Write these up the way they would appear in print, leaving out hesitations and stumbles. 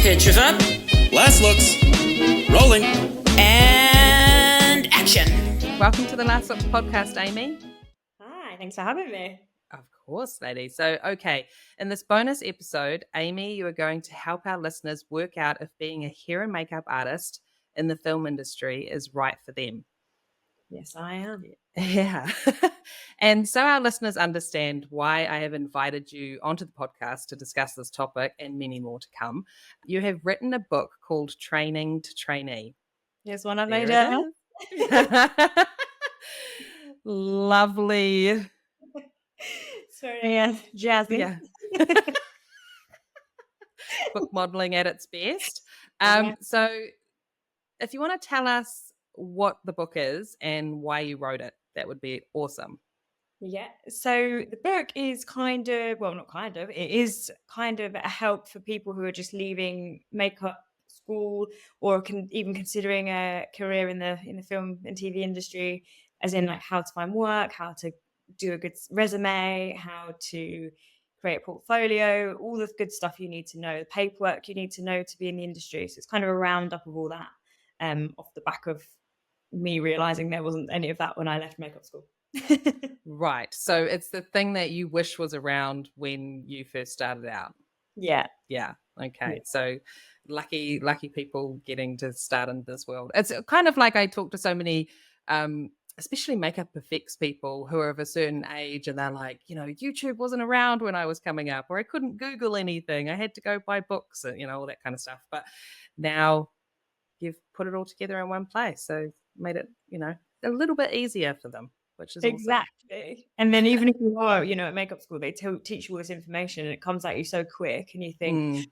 Pictures up. Last looks. Rolling. And action. Welcome to the Last Looks podcast, Amy. Hi, thanks for having me. Of course, lady. So, okay, in this bonus episode, Amy, you are going to help our listeners work out if being a hair and makeup artist in the film industry is right for them. Yes, I am. Yeah. And so our listeners understand why I have invited you onto the podcast to discuss this topic and many more to come. You have written a book called Training to Trainee. Here's one I There made it up. is. Lovely. Sorry, jazzy. Yeah. Book modeling at its best. Yeah. So if you want to tell us what the book is and why you wrote it, that would be awesome. Yeah. So the book is it is kind of a help for people who are just leaving makeup school or even considering a career in the film and TV industry, as in like how to find work, how to do a good resume, how to create a portfolio, all the good stuff you need to know, the paperwork you need to know to be in the industry. So it's kind of a roundup of all that, off the back of me realizing there wasn't any of that when I left makeup school. Right. So it's the thing that you wish was around when you first started out. Yeah. Yeah. Okay. Yeah. So lucky people getting to start in this world. It's kind of like I talk to so many especially makeup effects people who are of a certain age and they're like, YouTube wasn't around when I was coming up, or I couldn't Google anything. I had to go buy books and, all that kind of stuff. But now you've put it all together in one place. So made it, a little bit easier for them, which is exactly. Awesome. And then even if you are, at makeup school, they teach you all this information and it comes at you so quick and you think,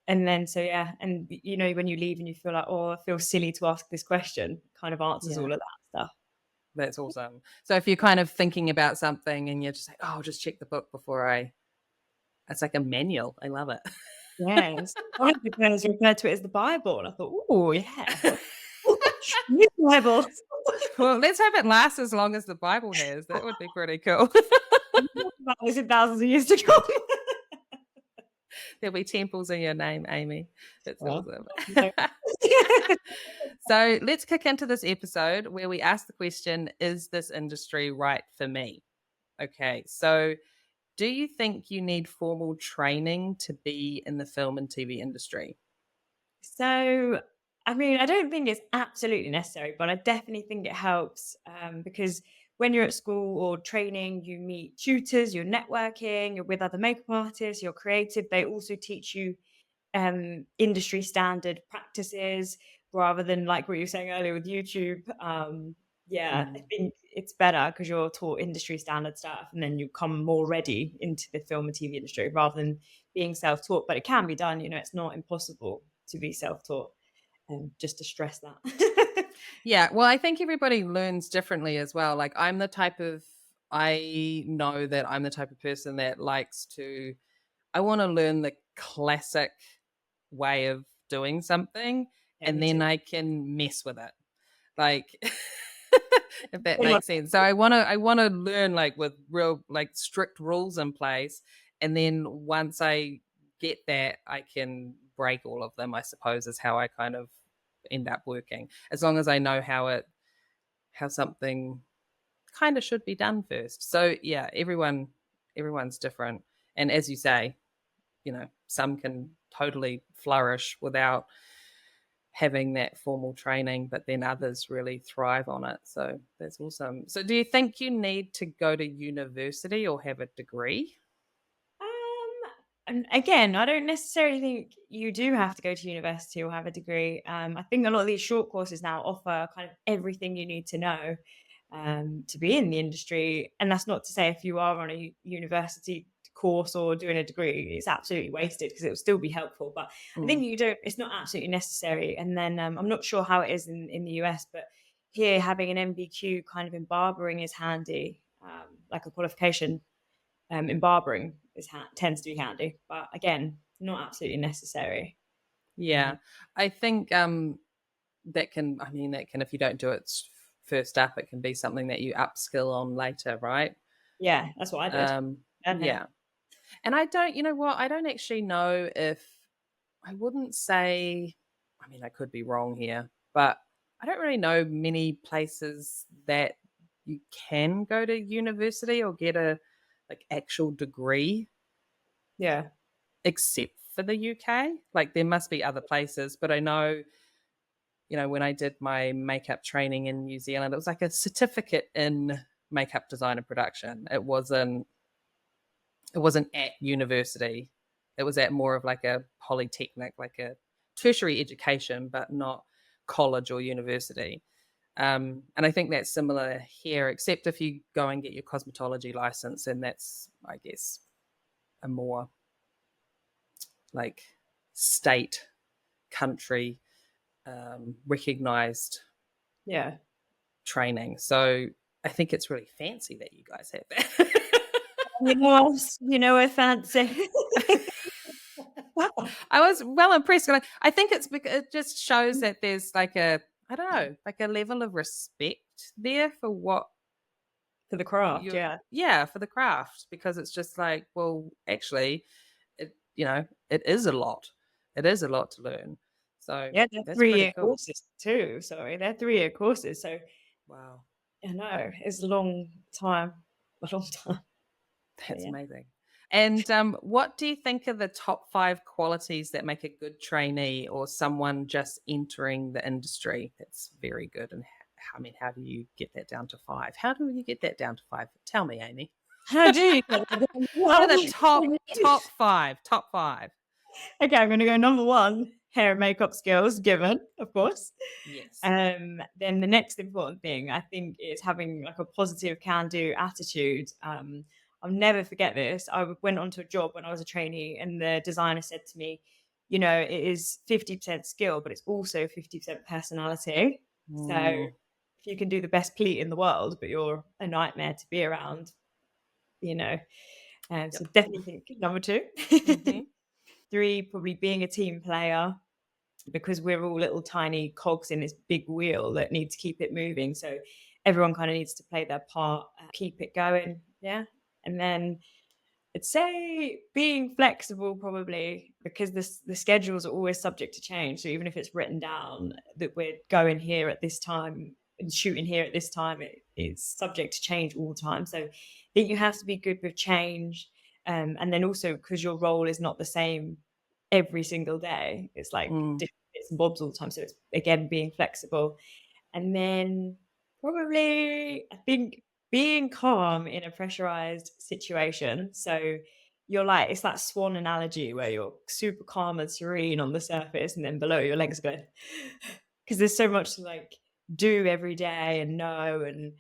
and then, so yeah. And when you leave and you feel like, oh, I feel silly to ask this question, it kind of answers all of that stuff. That's awesome. So if you're kind of thinking about something and you're just like, oh, I'll just check the book it's like a manual. I love it. Yes. One of the girls referred to it as the Bible. And I thought, oh, yeah. Bible. Well, let's hope it lasts as long as the Bible has. That would be pretty cool. This in thousands of years to come. There'll be temples in your name, Amy. That's awesome. No. So let's kick into this episode where we ask the question, is this industry right for me? Okay, so do you think you need formal training to be in the film and TV industry? So, I don't think it's absolutely necessary, but I definitely think it helps because when you're at school or training, you meet tutors, you're networking, you're with other makeup artists, you're creative. They also teach you industry standard practices rather than like what you were saying earlier with YouTube. I think it's better because you're taught industry standard stuff and then you come more ready into the film and TV industry rather than being self-taught. But it can be done, it's not impossible to be self-taught. Just to stress that. Yeah, well, I think everybody learns differently as well. Like I know that I'm the type of person that I want to learn the classic way of doing something and then I can mess with it. Like if that makes sense. So I want to learn like with real like strict rules in place, and then once I get that, I can break all of them, I suppose, is how I kind of end up working, as long as I know how something kind of should be done first. So yeah, everyone's different, and as you say, some can totally flourish without having that formal training, but then others really thrive on it. So that's awesome. So do you think you need to go to university or have a degree? And again, I don't necessarily think you do have to go to university or have a degree. I think a lot of these short courses now offer kind of everything you need to know to be in the industry. And that's not to say if you are on a university course or doing a degree, it's absolutely wasted because it will still be helpful. But I think it's not absolutely necessary. And then I'm not sure how it is in the US, but here having an MBQ kind of in barbering is handy, like a qualification. In barbering tends to be handy, but again, not absolutely necessary. Yeah, I think that can, if you don't do it first up, it can be something that you upskill on later, right? Yeah, that's what I did. Yeah. And I don't, I don't actually know if I wouldn't say, I mean, I could be wrong here, but I don't really know many places that you can go to university or get a like actual degree Yeah. except for the UK. Like there must be other places, but I know, when I did my makeup training in New Zealand, it was like a certificate in makeup design and production. It wasn't at university. It was at more of like a polytechnic, like a tertiary education, but not college or university. And I think that's similar here, except if you go and get your cosmetology license, and that's, I guess, a more like state, country recognized Yeah. training. So I think it's really fancy that you guys have that. We're fancy. I was well impressed. I think it's because it just shows that there's like I don't know, like a level of respect there for what For the craft, yeah. for the craft, because it's just like, well, actually, it is a lot. It is a lot to learn. So Yeah, they're that's pretty 3-year cool. courses too. Sorry, they're 3-year courses. So Wow, I know it's a long time. A long time. that's Yeah. amazing. And what do you think are the top 5 qualities that make a good trainee or someone just entering the industry that's very good? And I mean, how do you get that down to 5? How do you get that down to 5? Tell me, Amy. How do you get it? What are the top 5? Top 5. Okay, I'm going to go number 1, hair and makeup skills, given, of course. Yes. Then the next important thing, I think, is having like a positive can-do attitude. I'll never forget this. I went onto a job when I was a trainee, and the designer said to me, it is 50% skill, but it's also 50% personality. So if you can do the best pleat in the world, but you're a nightmare to be around, so definitely think number 2. Mhm. 3, probably being a team player, because we're all little tiny cogs in this big wheel that need to keep it moving. So everyone kind of needs to play their part, keep it going. Yeah. And then I'd say being flexible, probably, because the schedules are always subject to change. So even if it's written down that we're going here at this time and shooting here at this time, it's subject to change all the time. So I think you have to be good with change. And then also, because your role is not the same every single day, it's like different bits and bobs all the time. So it's, again, being flexible. And then probably, I think, being calm in a pressurized situation. So you're like, it's that swan analogy where you're super calm and serene on the surface, and then below your legs going, because there's so much to like do every day and know, and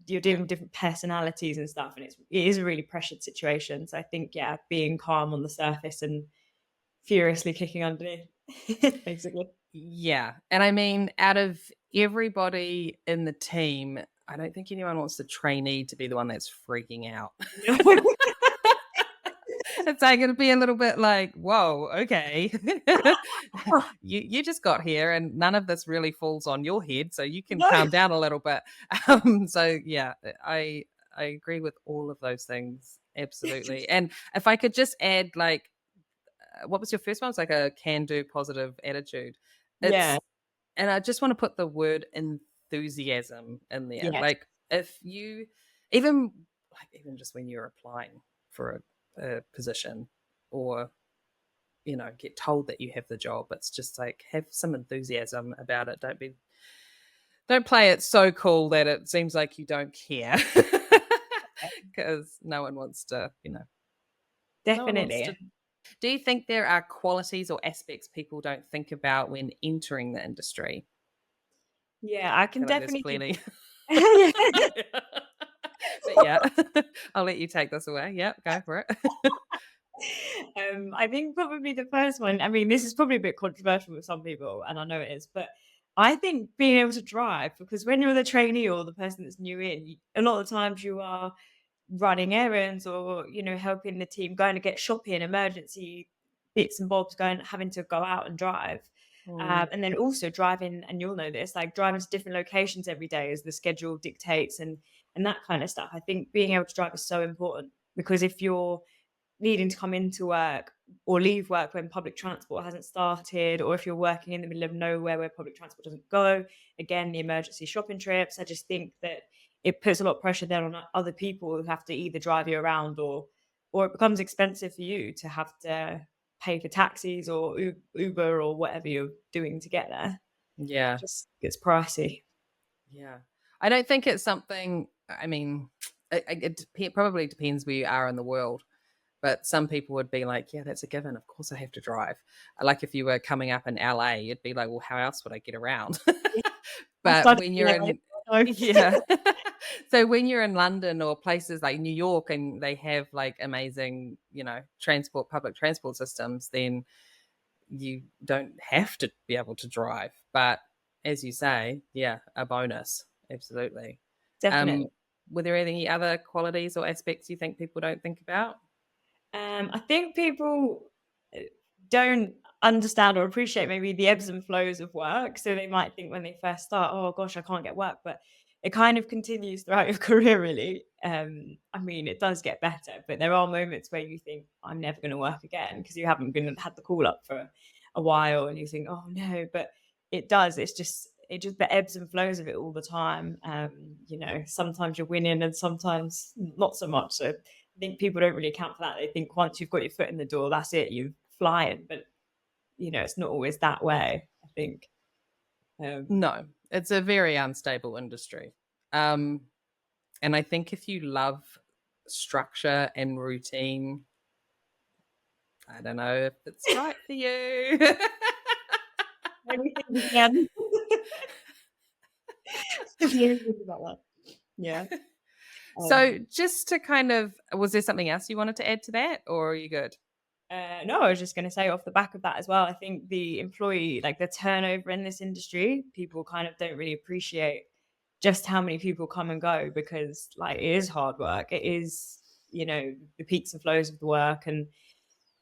you're dealing with different personalities and stuff, and it is a really pressured situation. So I think, being calm on the surface and furiously kicking underneath, basically. Yeah. And I mean, out of everybody in the team, I don't think anyone wants the trainee to be the one that's freaking out. It's like it'll be a little bit like, whoa, okay. you just got here and none of this really falls on your head, so you can calm down a little bit. So yeah, I agree with all of those things. Absolutely. And if I could just add, like, what was your first one? It's like a can-do positive attitude. Yeah. And I just want to put the word enthusiasm in there. Yes. Like if you even just when you're applying for a position, or get told that you have the job, it's just like, have some enthusiasm about it. Don't play it so cool that it seems like you don't care. Because no one wants to, Definitely. Do you think there are qualities or aspects people don't think about when entering the industry? Yeah, I can Feel like there's definitely plenty. But yeah, I'll let you take this away. Yeah, go for it. I think probably the first one, I mean, this is probably a bit controversial with some people, and I know it is, but I think being able to drive, because when you're the trainee or the person that's new in, a lot of the times you are running errands, or helping the team, going to get shopping, emergency bits and bobs, having to go out and drive. And then also driving, and you'll know this, like driving to different locations every day as the schedule dictates, and that kind of stuff. I think being able to drive is so important, because if you're needing to come into work or leave work when public transport hasn't started, or if you're working in the middle of nowhere where public transport doesn't go. Again, the emergency shopping trips. I just think that it puts a lot of pressure then on other people who have to either drive you around, or it becomes expensive for you to have to pay for taxis or Uber or whatever you're doing to get there. Yeah. It just gets pricey. Yeah. I don't think it's something, I mean, it probably depends where you are in the world. But some people would be like, yeah, that's a given. Of course I have to drive. Like if you were coming up in LA, you'd be like, well, how else would I get around? But when you're in, yeah. So when you're in London or places like New York and they have like amazing, public transport systems, then you don't have to be able to drive. But as you say, yeah, a bonus. Absolutely. Definitely. Were there any other qualities or aspects you think people don't think about? I think people don't understand or appreciate maybe the ebbs and flows of work. So they might think when they first start, oh gosh, I can't get work, but it kind of continues throughout your career, really. I mean, it does get better, but there are moments where you think, I'm never going to work again because you haven't had the call up for a while, and you think, oh no, but it does. It just the ebbs and flows of it all the time. Sometimes you're winning and sometimes not so much. So I think people don't really account for that. They think once you've got your foot in the door, that's it, you're flying. But it's not always that way, I think. No, it's a very unstable industry. And I think if you love structure and routine, I don't know if it's right for you. Yeah. So just to kind of, was there something else you wanted to add to that, or are you good? No, I was just going to say off the back of that as well, I think the employee, like the turnover in this industry, people kind of don't really appreciate just how many people come and go, because like it is hard work. It is, the peaks and flows of the work and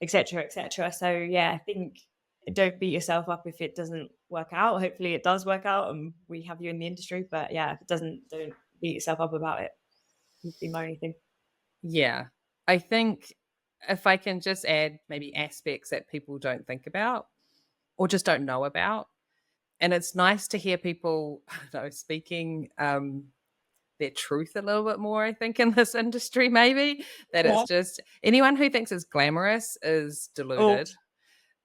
et cetera, et cetera. So yeah, I think don't beat yourself up if it doesn't work out. Hopefully it does work out and we have you in the industry, but yeah, if it doesn't, don't beat yourself up about it. Would be my only thing. Yeah. I think if I can just add maybe aspects that people don't think about or just don't know about. And it's nice to hear people, I don't know, speaking their truth a little bit more, I think, in this industry, maybe. That Yeah. It's just anyone who thinks it's glamorous is deluded.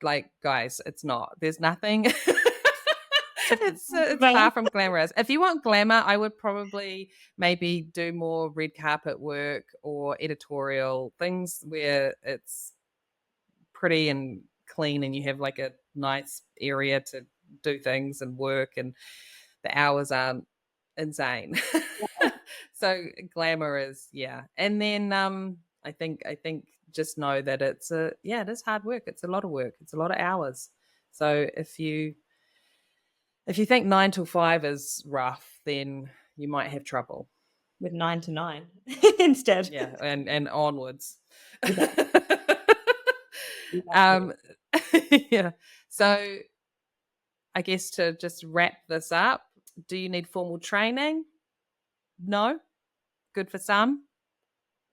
Like, guys, it's not. There's nothing. It's far from glamorous. If you want glamour, I would probably maybe do more red carpet work or editorial things where it's pretty and clean and you have like a nice area to do things and work and the hours aren't insane. So glamour is, yeah. And then I think just know that it is hard work. It's a lot of work. It's a lot of hours. So if you think 9 till 5 is rough, then you might have trouble with 9 to 9 instead. Yeah, and onwards. Yeah. So I guess to just wrap this up, do you need formal training? No. Good for some,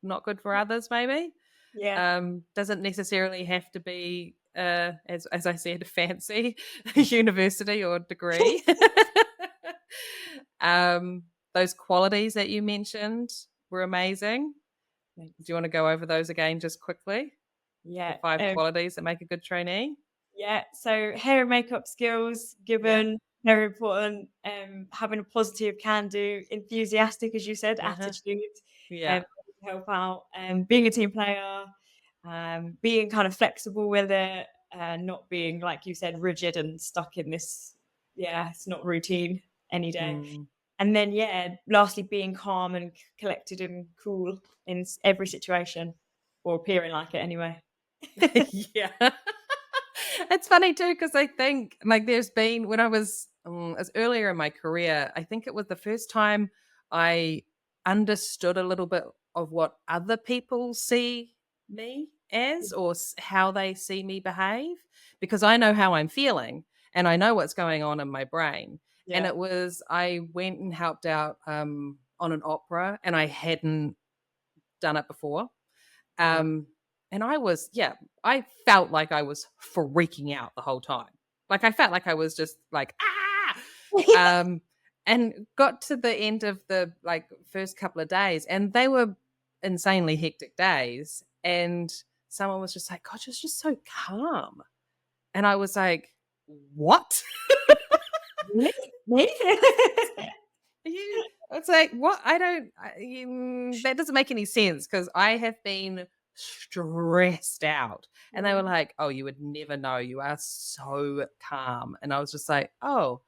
not good for others, maybe. Yeah. Doesn't necessarily have to be as I said, fancy university or degree. Those qualities that you mentioned were amazing. Thanks. Do you want to go over those again just quickly? Yeah. The 5 qualities that make a good trainee? Yeah. So hair and makeup skills, given, very important. Having a positive, can-do, enthusiastic, as you said, attitude. Yeah. Help out. Being a team player, being kind of flexible with it, not being, like you said, rigid and stuck in this, it's not routine any day. And then, lastly, being calm and collected and cool in every situation, or appearing like it anyway. Yeah. It's funny too, because I think like there's been, when I was as earlier in my career, I think it was the first time I understood a little bit of what other people see me as, or how they see me behave, because I know how I'm feeling and I know what's going on in my brain. And it was, I went and helped out on an opera and I hadn't done it before. And I felt like I was freaking out the whole time. Like I felt like I was just like, and got to the end of the like first couple of days, and they were insanely hectic days. And someone was just like, "God, you're just so calm," and I was like, "What?" Me? It's like, what? That doesn't make any sense, because I have been stressed out. And they were like, "Oh, you would never know. You are so calm." And I was just like, "Oh,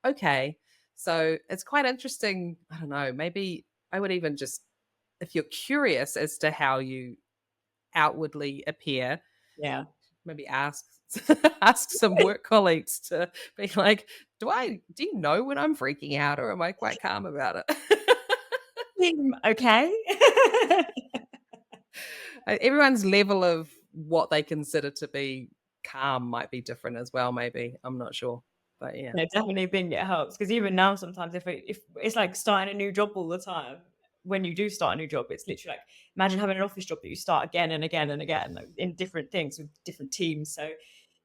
okay." So it's quite interesting. I don't know. Maybe I would even just, if you're curious as to how you outwardly appear, Yeah. maybe ask ask some work colleagues to be like, do you know when I'm freaking out, or am I quite calm about it? Okay. Everyone's level of what they consider to be calm might be different as well, maybe. I'm not sure. But yeah. I definitely think it helps, because even now sometimes if it's like starting a new job all the time, when you do start a new job, it's literally like, imagine having an office job that you start again and again and again, like, in different things with different teams. So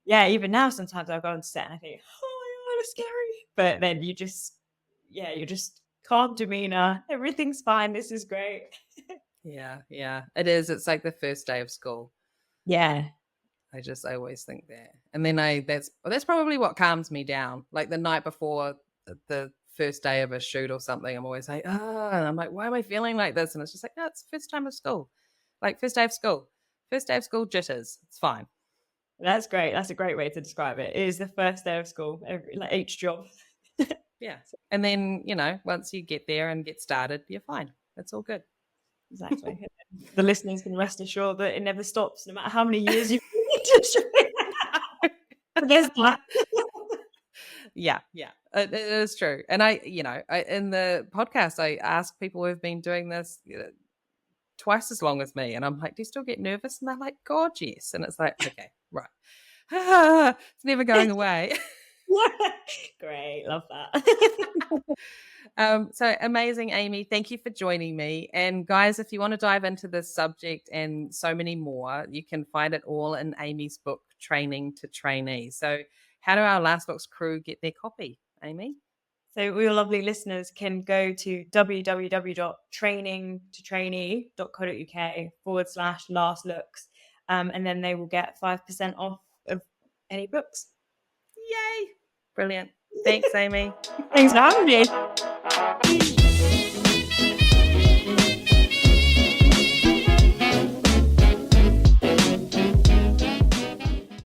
yeah, even now sometimes I'll go on set and I think, oh my God, it's scary. But then you're just calm demeanor. Everything's fine. This is great. Yeah, it is. It's like the first day of school. Yeah. I always think that. And then that's probably what calms me down. Like the night before the first day of a shoot or something, I'm always like, and I'm like, why am I feeling like this? And it's just like, no, it's first time of school. Like first day of school. First day of school jitters. It's fine. That's great. That's a great way to describe it. It is the first day of school, like each job. Yeah. And then, once you get there and get started, you're fine. It's all good. Exactly. The listeners can rest assured that it never stops, no matter how many years you've been in the industry. There's that. Yeah, it is true. And I in the podcast, I ask people who've been doing this twice as long as me, and I'm like, do you still get nervous? And they're like, God, yes. And it's like, okay, right. It's never going away. Great, love that. So amazing, Amy. Thank you for joining me. And guys, if you want to dive into this subject and so many more, you can find it all in Amy's book, Training to Trainee. So how do our Last Looks crew get their copy, Amy? So all your lovely listeners can go to www.trainingtotrainee.co.uk/last looks, and then they will get 5% off of any books. Yay! Brilliant. Thanks, Amy. Thanks for having me.